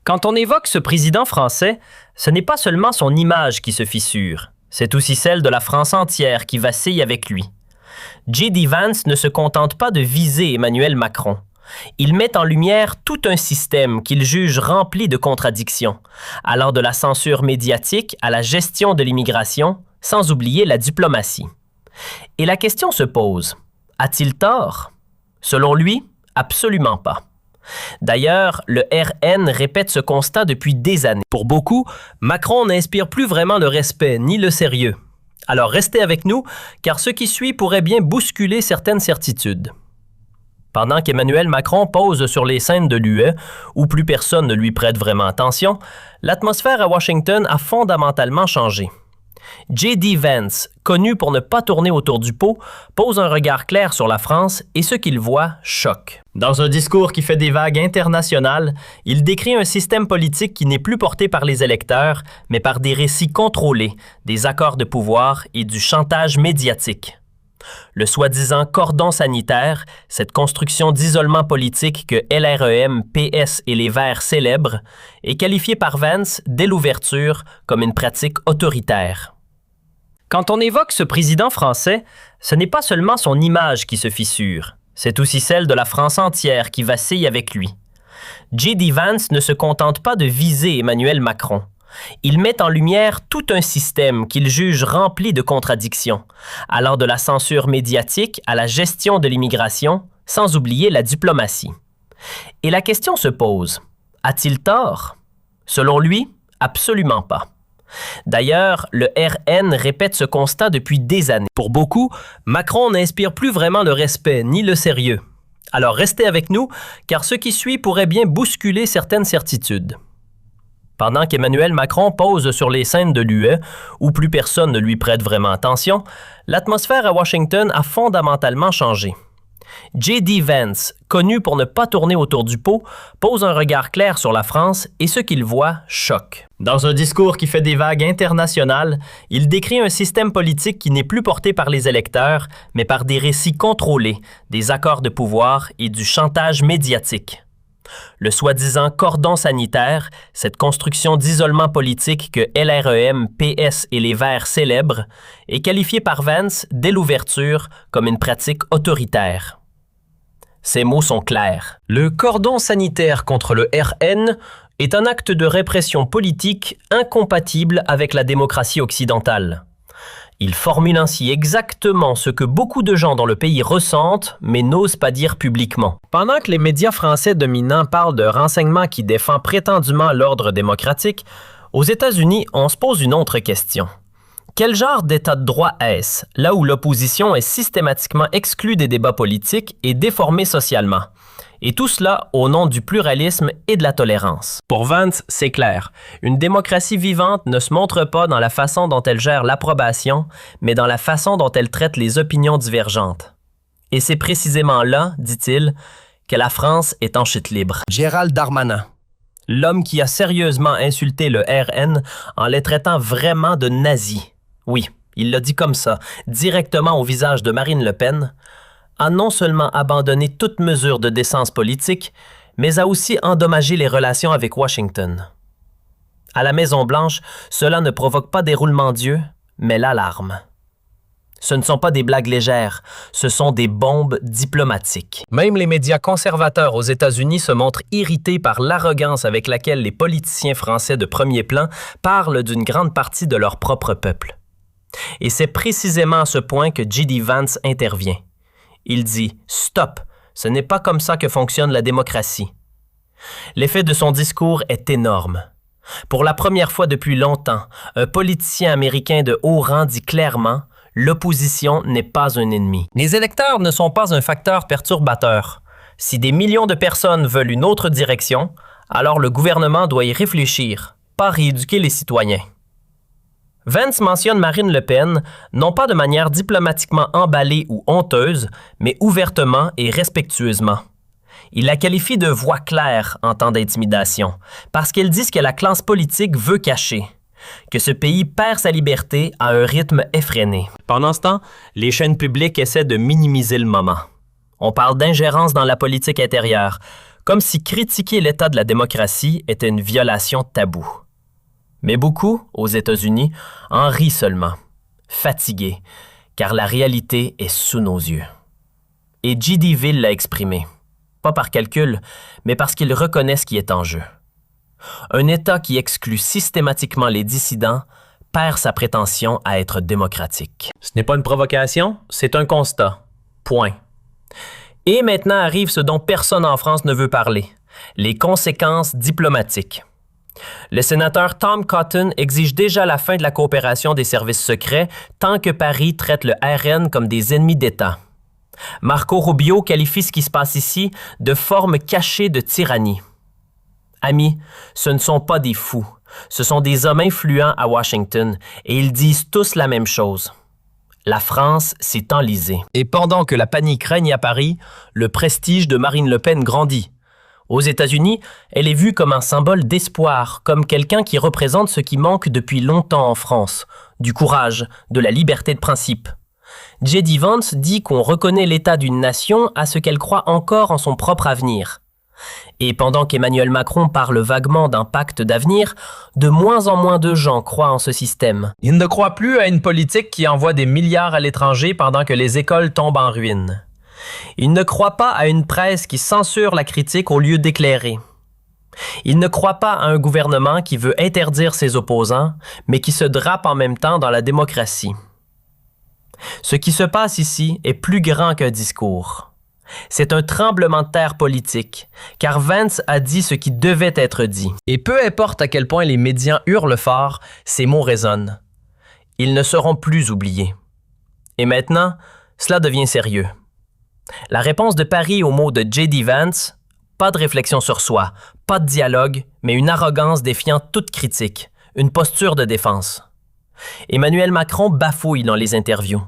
Quand on évoque ce président français, ce n'est pas seulement son image qui se fissure, c'est aussi celle de la France entière qui vacille avec lui. J.D. Vance ne se contente pas de viser Emmanuel Macron. Il met en lumière tout un système qu'il juge rempli de contradictions, allant de la censure médiatique à la gestion de l'immigration, sans oublier la diplomatie. Et la question se pose, a-t-il tort? Selon lui, absolument pas. D'ailleurs, le RN répète ce constat depuis des années. Pour beaucoup, Macron n'inspire plus vraiment le respect ni le sérieux. Alors restez avec nous, car ce qui suit pourrait bien bousculer certaines certitudes. Pendant qu'Emmanuel Macron pose sur les scènes de l'UE, où plus personne ne lui prête vraiment attention, l'atmosphère à Washington a fondamentalement changé. J.D. Vance, connu pour ne pas tourner autour du pot, pose un regard clair sur la France et ce qu'il voit choque. Dans un discours qui fait des vagues internationales, il décrit un système politique qui n'est plus porté par les électeurs, mais par des récits contrôlés, des accords de pouvoir et du chantage médiatique. Le soi-disant cordon sanitaire, cette construction d'isolement politique que LREM, PS et les Verts célèbrent, est qualifié par Vance, dès l'ouverture, comme une pratique autoritaire. Quand on évoque ce président français, ce n'est pas seulement son image qui se fissure, c'est aussi celle de la France entière qui vacille avec lui. J.D. Vance ne se contente pas de viser Emmanuel Macron. Il met en lumière tout un système qu'il juge rempli de contradictions, allant de la censure médiatique à la gestion de l'immigration, sans oublier la diplomatie. Et la question se pose, a-t-il tort? Selon lui, absolument pas. D'ailleurs, le RN répète ce constat depuis des années. Pour beaucoup, Macron n'inspire plus vraiment le respect ni le sérieux. Alors restez avec nous, car ce qui suit pourrait bien bousculer certaines certitudes. Pendant qu'Emmanuel Macron pose sur les scènes de l'UE, où plus personne ne lui prête vraiment attention, l'atmosphère à Washington a fondamentalement changé. J.D. Vance, connu pour ne pas tourner autour du pot, pose un regard clair sur la France et ce qu'il voit choque. Dans un discours qui fait des vagues internationales, il décrit un système politique qui n'est plus porté par les électeurs, mais par des récits contrôlés, des accords de pouvoir et du chantage médiatique. Le soi-disant cordon sanitaire, cette construction d'isolement politique que LREM, PS et les Verts célèbrent, est qualifié par Vance, dès l'ouverture, comme une pratique autoritaire. Ces mots sont clairs. Le cordon sanitaire contre le RN est un acte de répression politique incompatible avec la démocratie occidentale. Il formule ainsi exactement ce que beaucoup de gens dans le pays ressentent, mais n'osent pas dire publiquement. Pendant que les médias français dominants parlent de renseignement qui défend prétendument l'ordre démocratique, aux États-Unis, on se pose une autre question. Quel genre d'état de droit est-ce, là où l'opposition est systématiquement exclue des débats politiques et déformée socialement? Et tout cela au nom du pluralisme et de la tolérance. Pour Vance, c'est clair. Une démocratie vivante ne se montre pas dans la façon dont elle gère l'approbation, mais dans la façon dont elle traite les opinions divergentes. Et c'est précisément là, dit-il, que la France est en chute libre. Gérald Darmanin, l'homme qui a sérieusement insulté le RN en les traitant vraiment de nazis. Oui, il l'a dit comme ça, directement au visage de Marine Le Pen, a non seulement abandonné toute mesure de décence politique, mais a aussi endommagé les relations avec Washington. À la Maison-Blanche, cela ne provoque pas des roulements d'yeux, mais l'alarme. Ce ne sont pas des blagues légères, ce sont des bombes diplomatiques. Même les médias conservateurs aux États-Unis se montrent irrités par l'arrogance avec laquelle les politiciens français de premier plan parlent d'une grande partie de leur propre peuple. Et c'est précisément à ce point que J.D. Vance intervient. Il dit « Stop, ce n'est pas comme ça que fonctionne la démocratie ». L'effet de son discours est énorme. Pour la première fois depuis longtemps, un politicien américain de haut rang dit clairement « L'opposition n'est pas un ennemi ». Les électeurs ne sont pas un facteur perturbateur. Si des millions de personnes veulent une autre direction, alors le gouvernement doit y réfléchir, pas rééduquer les citoyens. Vance mentionne Marine Le Pen, non pas de manière diplomatiquement emballée ou honteuse, mais ouvertement et respectueusement. Il la qualifie de voix claire en temps d'intimidation, parce qu'elle dit ce que la classe politique veut cacher, que ce pays perd sa liberté à un rythme effréné. Pendant ce temps, les chaînes publiques essaient de minimiser le moment. On parle d'ingérence dans la politique intérieure, comme si critiquer l'état de la démocratie était une violation tabou. Mais beaucoup, aux États-Unis, en rient seulement, fatigués, car la réalité est sous nos yeux. Et J.D. Ville l'a exprimé, pas par calcul, mais parce qu'il reconnaît ce qui est en jeu. Un État qui exclut systématiquement les dissidents perd sa prétention à être démocratique. Ce n'est pas une provocation, c'est un constat. Point. Et maintenant arrive ce dont personne en France ne veut parler, les conséquences diplomatiques. Le sénateur Tom Cotton exige déjà la fin de la coopération des services secrets tant que Paris traite le RN comme des ennemis d'État. Marco Rubio qualifie ce qui se passe ici de forme cachée de tyrannie. Amis, ce ne sont pas des fous, ce sont des hommes influents à Washington et ils disent tous la même chose. La France s'est enlisée. Et pendant que la panique règne à Paris, le prestige de Marine Le Pen grandit. Aux États-Unis, elle est vue comme un symbole d'espoir, comme quelqu'un qui représente ce qui manque depuis longtemps en France, du courage, de la liberté de principe. J.D. Vance dit qu'on reconnaît l'état d'une nation à ce qu'elle croit encore en son propre avenir. Et pendant qu'Emmanuel Macron parle vaguement d'un pacte d'avenir, de moins en moins de gens croient en ce système. Ils ne croient plus à une politique qui envoie des milliards à l'étranger pendant que les écoles tombent en ruine. Ils ne croient pas à une presse qui censure la critique au lieu d'éclairer. Ils ne croient pas à un gouvernement qui veut interdire ses opposants, mais qui se drape en même temps dans la démocratie. Ce qui se passe ici est plus grand qu'un discours. C'est un tremblement de terre politique, car Vance a dit ce qui devait être dit. Et peu importe à quel point les médias hurlent fort, ces mots résonnent. Ils ne seront plus oubliés. Et maintenant, cela devient sérieux. La réponse de Paris aux mots de J.D. Vance, pas de réflexion sur soi, pas de dialogue, mais une arrogance défiant toute critique, une posture de défense. Emmanuel Macron bafouille dans les interviews.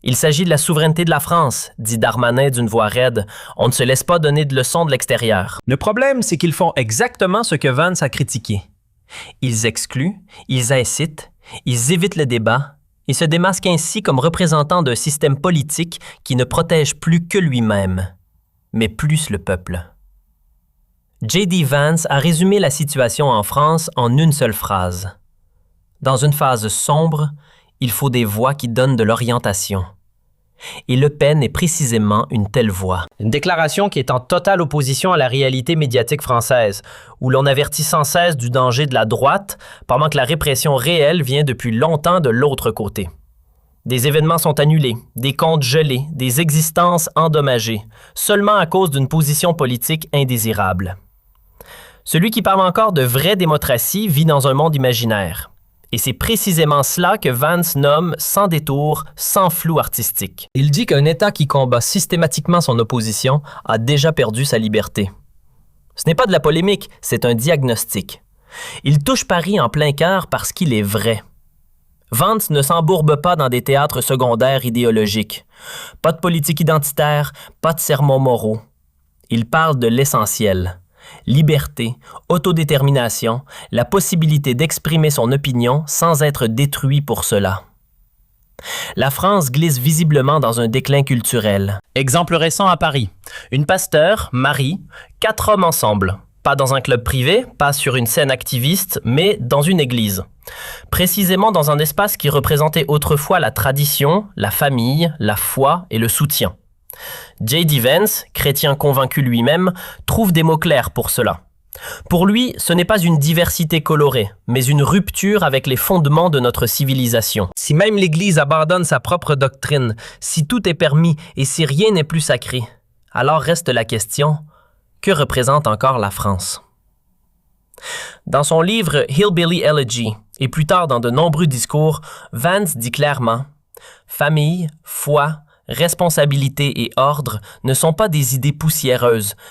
Il s'agit de la souveraineté de la France, dit Darmanin d'une voix raide. On ne se laisse pas donner de leçons de l'extérieur. Le problème, c'est qu'ils font exactement ce que Vance a critiqué. Ils excluent, ils incitent, ils évitent le débat. Ils se démasquent ainsi comme représentants d'un système politique qui ne protège plus que lui-même, mais plus le peuple. J.D. Vance a résumé la situation en France en une seule phrase. Dans une phase sombre, il faut des voix qui donnent de l'orientation. Et Le Pen est précisément une telle voix. Une déclaration qui est en totale opposition à la réalité médiatique française, où l'on avertit sans cesse du danger de la droite, pendant que la répression réelle vient depuis longtemps de l'autre côté. Des événements sont annulés, des comptes gelés, des existences endommagées, seulement à cause d'une position politique indésirable. Celui qui parle encore de vraie démocratie vit dans un monde imaginaire. Et c'est précisément cela que Vance nomme sans détour, sans flou artistique. Il dit qu'un État qui combat systématiquement son opposition a déjà perdu sa liberté. Ce n'est pas de la polémique, c'est un diagnostic. Il touche Paris en plein cœur parce qu'il est vrai. Vance ne s'embourbe pas dans des théâtres secondaires idéologiques. Pas de politique identitaire, pas de sermons moraux. Il parle de l'essentiel. Liberté, autodétermination, la possibilité d'exprimer son opinion sans être détruit pour cela. La France glisse visiblement dans un déclin culturel. Exemple récent à Paris. Une pasteur, Marie, 4 hommes ensemble. Pas dans un club privé, pas sur une scène activiste, mais dans une église. Précisément dans un espace qui représentait autrefois la tradition, la famille, la foi et le soutien. J.D. Vance, chrétien convaincu lui-même, trouve des mots clairs pour cela. Pour lui, ce n'est pas une diversité colorée, mais une rupture avec les fondements de notre civilisation. Si même l'Église abandonne sa propre doctrine, si tout est permis et si rien n'est plus sacré, alors reste la question, que représente encore la France? Dans son livre Hillbilly Elegy, et plus tard dans de nombreux discours, Vance dit clairement « Famille, foi, responsabilité et ordre ne sont pas des idées poussiéreuses,